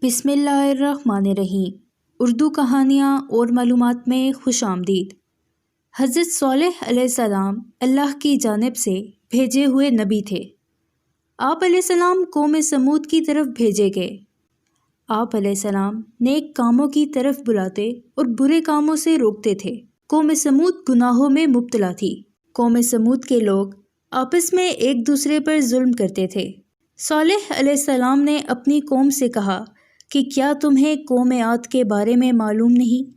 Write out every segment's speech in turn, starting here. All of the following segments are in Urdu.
بسم اللہ الرحمن الرحیم۔ اردو کہانیاں اور معلومات میں خوش آمدید۔ حضرت صالح علیہ السلام اللہ کی جانب سے بھیجے ہوئے نبی تھے۔ آپ علیہ السلام قوم سمود کی طرف بھیجے گئے۔ آپ علیہ السلام نیک کاموں کی طرف بلاتے اور برے کاموں سے روکتے تھے۔ قوم سمود گناہوں میں مبتلا تھی۔ قوم سمود کے لوگ آپس میں ایک دوسرے پر ظلم کرتے تھے۔ صالح علیہ السلام نے اپنی قوم سے کہا کہ کیا تمہیں قوم عاد کے بارے میں معلوم نہیں؟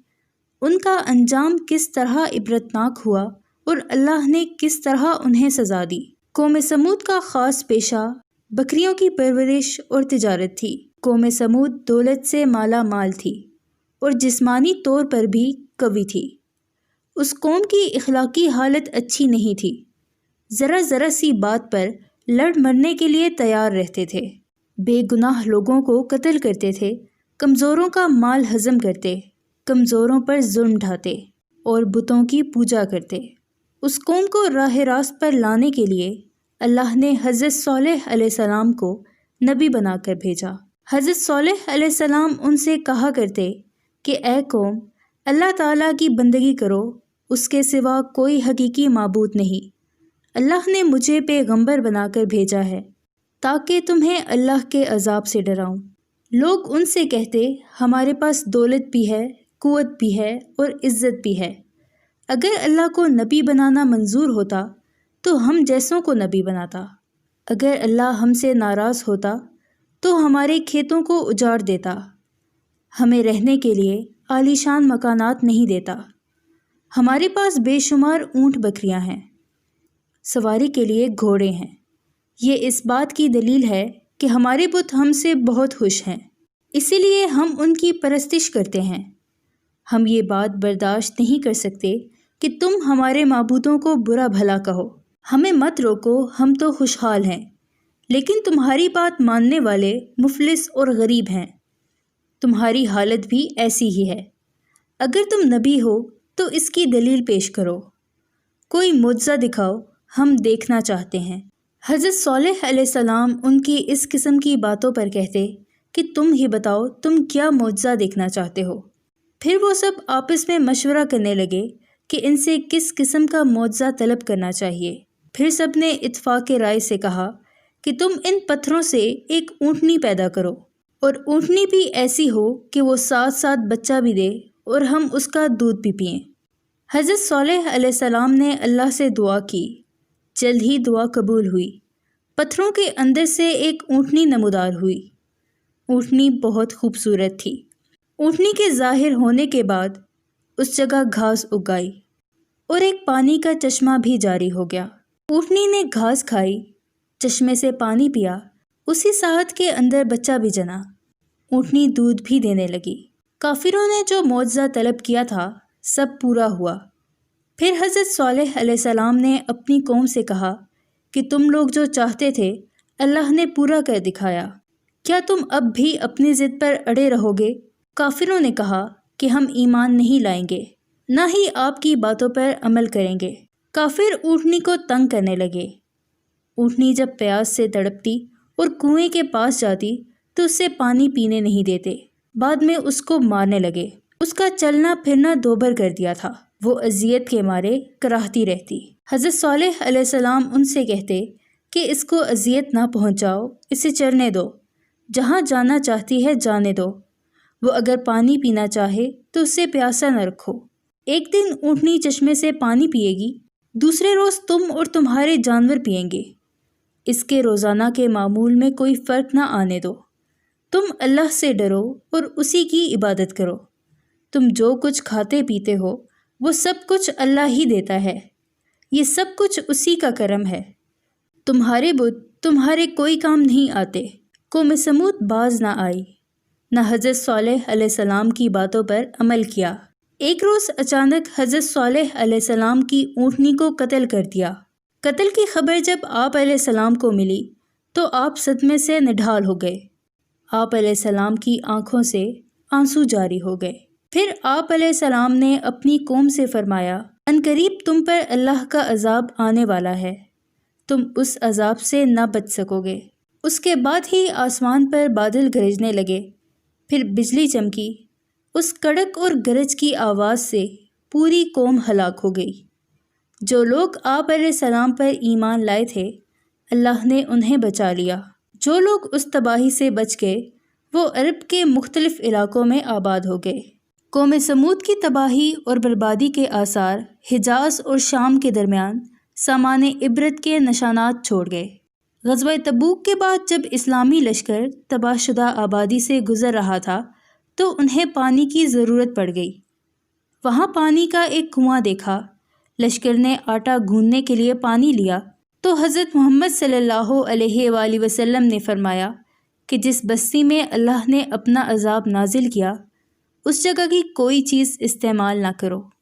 ان کا انجام کس طرح عبرتناک ہوا اور اللہ نے کس طرح انہیں سزا دی۔ قوم سمود کا خاص پیشہ بکریوں کی پرورش اور تجارت تھی۔ قوم سمود دولت سے مالا مال تھی اور جسمانی طور پر بھی قوی تھی۔ اس قوم کی اخلاقی حالت اچھی نہیں تھی۔ ذرا سی بات پر لڑ مرنے کے لیے تیار رہتے تھے۔ بے گناہ لوگوں کو قتل کرتے تھے، کمزوروں کا مال ہضم کرتے، کمزوروں پر ظلم ڈھاتے اور بتوں کی پوجا کرتے۔ اس قوم کو راہ راست پر لانے کے لیے اللہ نے حضرت صالح علیہ السلام کو نبی بنا کر بھیجا۔ حضرت صالح علیہ السلام ان سے کہا کرتے کہ اے قوم، اللہ تعالیٰ کی بندگی کرو، اس کے سوا کوئی حقیقی معبود نہیں۔ اللہ نے مجھے پیغمبر بنا کر بھیجا ہے تاکہ تمہیں اللہ کے عذاب سے ڈراؤں۔ لوگ ان سے کہتے ہمارے پاس دولت بھی ہے، قوت بھی ہے اور عزت بھی ہے۔ اگر اللہ کو نبی بنانا منظور ہوتا تو ہم جیسوں کو نبی بناتا۔ اگر اللہ ہم سے ناراض ہوتا تو ہمارے کھیتوں کو اجاڑ دیتا، ہمیں رہنے کے لیے عالیشان مکانات نہیں دیتا۔ ہمارے پاس بے شمار اونٹ بکریاں ہیں، سواری کے لیے گھوڑے ہیں۔ یہ اس بات کی دلیل ہے کہ ہمارے بت ہم سے بہت خوش ہیں، اسی لیے ہم ان کی پرستش کرتے ہیں۔ ہم یہ بات برداشت نہیں کر سکتے کہ تم ہمارے معبودوں کو برا بھلا کہو۔ ہمیں مت روکو، ہم تو خوشحال ہیں، لیکن تمہاری بات ماننے والے مفلس اور غریب ہیں۔ تمہاری حالت بھی ایسی ہی ہے۔ اگر تم نبی ہو تو اس کی دلیل پیش کرو، کوئی معجزہ دکھاؤ، ہم دیکھنا چاہتے ہیں۔ حضرت صالح علیہ السلام ان کی اس قسم کی باتوں پر کہتے کہ تم ہی بتاؤ تم کیا معجزہ دیکھنا چاہتے ہو۔ پھر وہ سب آپس میں مشورہ کرنے لگے کہ ان سے کس قسم کا معجزہ طلب کرنا چاہیے۔ پھر سب نے اتفاق رائے سے کہا کہ تم ان پتھروں سے ایک اونٹنی پیدا کرو، اور اونٹنی بھی ایسی ہو کہ وہ ساتھ ساتھ بچہ بھی دے اور ہم اس کا دودھ بھی پئیں۔ حضرت صالح علیہ السلام نے اللہ سے دعا کی۔ جلد ہی دعا قبول ہوئی۔ پتھروں کے اندر سے ایک اونٹنی نمودار ہوئی۔ اونٹنی بہت خوبصورت تھی۔ اونٹنی کے ظاہر ہونے کے بعد اس جگہ گھاس اگ گئی اور ایک پانی کا چشمہ بھی جاری ہو گیا۔ اونٹنی نے گھاس کھائی، چشمے سے پانی پیا، اسی ساعت کے اندر بچہ بھی جنا۔ اونٹنی دودھ بھی دینے لگی۔ کافروں نے جو معجزہ طلب کیا تھا سب پورا ہوا۔ پھر حضرت صالح علیہ السلام نے اپنی قوم سے کہا کہ تم لوگ جو چاہتے تھے اللہ نے پورا کر دکھایا، کیا تم اب بھی اپنی ضد پر اڑے رہو گے؟ کافروں نے کہا کہ ہم ایمان نہیں لائیں گے، نہ ہی آپ کی باتوں پر عمل کریں گے۔ کافر اونٹنی کو تنگ کرنے لگے۔ اونٹنی جب پیاس سے تڑپتی اور کنویں کے پاس جاتی تو اس سے پانی پینے نہیں دیتے، بعد میں اس کو مارنے لگے۔ اس کا چلنا پھرنا دوبر کر دیا تھا، وہ اذیت کے مارے کراہتی رہتی۔ حضرت صالح علیہ السلام ان سے کہتے کہ اس کو اذیت نہ پہنچاؤ، اسے چرنے دو، جہاں جانا چاہتی ہے جانے دو۔ وہ اگر پانی پینا چاہے تو اسے پیاسا نہ رکھو۔ ایک دن اونٹنی چشمے سے پانی پیے گی، دوسرے روز تم اور تمہارے جانور پئیں گے۔ اس کے روزانہ کے معمول میں کوئی فرق نہ آنے دو۔ تم اللہ سے ڈرو اور اسی کی عبادت کرو۔ تم جو کچھ کھاتے پیتے ہو وہ سب کچھ اللہ ہی دیتا ہے، یہ سب کچھ اسی کا کرم ہے۔ تمہارے بت تمہارے کوئی کام نہیں آتے۔ قوم سمود باز نہ آئی، نہ حضرت صالح علیہ السلام کی باتوں پر عمل کیا۔ ایک روز اچانک حضرت صالح علیہ السلام کی اونٹنی کو قتل کر دیا۔ قتل کی خبر جب آپ علیہ السلام کو ملی تو آپ صدمے سے نڈھال ہو گئے۔ آپ علیہ السلام کی آنکھوں سے آنسو جاری ہو گئے۔ پھر آپ علیہ السلام نے اپنی قوم سے فرمایا، عنقریب تم پر اللہ کا عذاب آنے والا ہے، تم اس عذاب سے نہ بچ سکو گے۔ اس کے بعد ہی آسمان پر بادل گرجنے لگے، پھر بجلی چمکی، اس کڑک اور گرج کی آواز سے پوری قوم ہلاک ہو گئی۔ جو لوگ آپ علیہ السلام پر ایمان لائے تھے اللہ نے انہیں بچا لیا۔ جو لوگ اس تباہی سے بچ گئے وہ عرب کے مختلف علاقوں میں آباد ہو گئے۔ قوم سمود کی تباہی اور بربادی کے آثار حجاز اور شام کے درمیان سامان عبرت کے نشانات چھوڑ گئے۔ غزوہ تبوک کے بعد جب اسلامی لشکر تباہ شدہ آبادی سے گزر رہا تھا تو انہیں پانی کی ضرورت پڑ گئی۔ وہاں پانی کا ایک کنواں دیکھا۔ لشکر نے آٹا گوندنے کے لیے پانی لیا تو حضرت محمد صلی اللہ علیہ وآلہ وسلم نے فرمایا کہ جس بستی میں اللہ نے اپنا عذاب نازل کیا اس جگہ کی کوئی چیز استعمال نہ کرو۔